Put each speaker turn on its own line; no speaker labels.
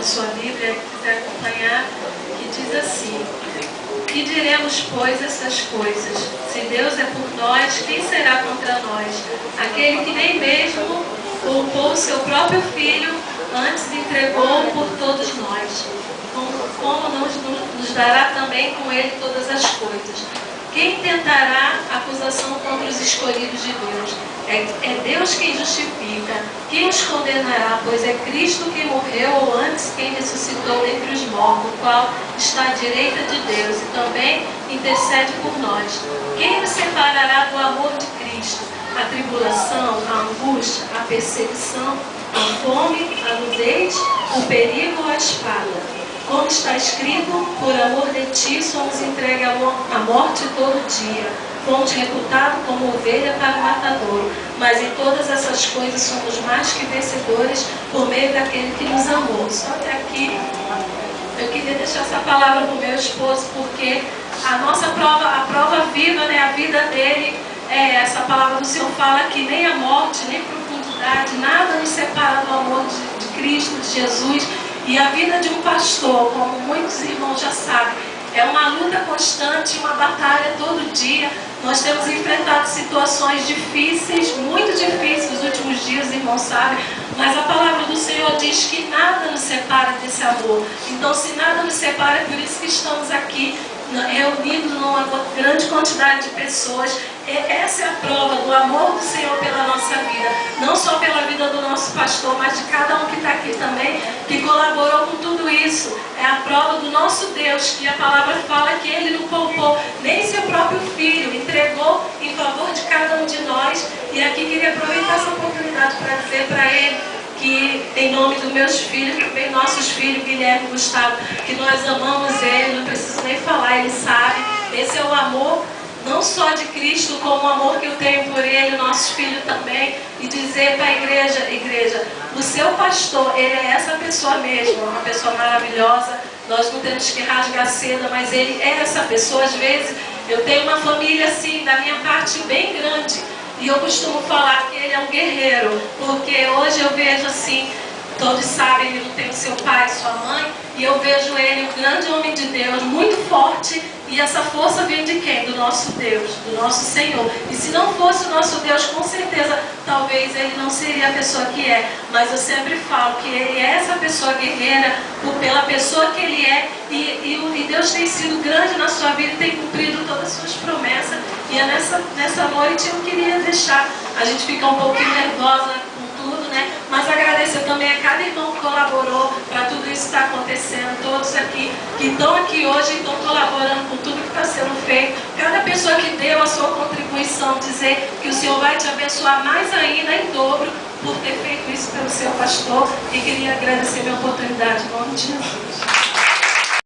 a sua Bíblia, quiser acompanhar, que diz assim: que diremos, pois, essas coisas? Se Deus é por nós, quem será contra nós? Aquele que nem mesmo poupou o seu próprio Filho, antes entregou-o por todos nós. Como nos dará também com ele todas as coisas? Quem tentará acusação contra os escolhidos de Deus? É Deus quem justifica. Quem os condenará? Pois é Cristo quem morreu, ou antes quem ressuscitou dentre os mortos, o qual está à direita de Deus e também intercede por nós. Quem nos separará do amor de Cristo? A tribulação, a angústia, a perseguição, a fome, a nudez, o perigo ou a espada? Como está escrito, por amor de ti somos entregues à morte todo dia. Fomos reputados como ovelha para o matadouro. Mas em todas essas coisas somos mais que vencedores por meio daquele que nos amou. Só até aqui eu queria deixar essa palavra para o meu esposo, porque a nossa prova, a prova viva, né, a vida dele, essa palavra do Senhor fala que nem a morte, nem profundidade, nada nos separa do amor de Cristo, de Jesus. E a vida de um pastor, como muitos irmãos já sabem, é uma luta constante, uma batalha todo dia. Nós temos enfrentado situações difíceis, muito difíceis nos últimos dias, irmãos sabem. Mas a palavra do Senhor diz que nada nos separa desse amor. Então, se nada nos separa, é por isso que estamos aqui reunidos numa grande quantidade de pessoas. Essa é a prova do amor do Senhor pela nossa vida, não só pela vida do nosso pastor, mas de cada um que está aqui também, que colaborou com tudo isso. É a prova do nosso Deus, que a palavra fala que Ele não poupou nem seu próprio Filho, entregou em favor de cada um de nós. E aqui queria aproveitar essa oportunidade para dizer para Ele que, em nome dos meus filhos, também nossos filhos, Guilherme e Gustavo, que nós amamos Ele, não preciso nem falar, Ele sabe. Esse é o amor, não só de Cristo, como o amor que eu tenho por Ele, nossos filhos também. E dizer para a igreja, o seu pastor, ele é essa pessoa mesmo, uma pessoa maravilhosa. Nós não temos que rasgar seda, mas ele é essa pessoa. Às vezes, eu tenho uma família assim, da minha parte, bem grande. E eu costumo falar que ele é um guerreiro, porque hoje eu vejo assim, todos sabem, ele não tem o seu pai, sua mãe, e eu vejo ele, um grande homem de Deus, muito forte, e essa força vem de quem? Do nosso Deus, do nosso Senhor. E se não fosse o nosso Deus, com certeza, talvez ele não seria a pessoa que é. Mas eu sempre falo que ele é essa pessoa guerreira, pela pessoa que ele é, e Deus tem sido grande na sua vida e tem cumprido todas as suas promessas. E é nessa noite eu queria deixar, a gente fica um pouquinho nervosa com tudo, né? Mas agradecer também a cada irmão que colaborou para tudo isso que está acontecendo, todos aqui que estão aqui hoje e estão colaborando com tudo que está sendo feito. Cada pessoa que deu a sua contribuição, dizer que o Senhor vai te abençoar mais ainda, em dobro, por ter feito isso pelo seu pastor. E queria agradecer a minha oportunidade, em nome de Jesus.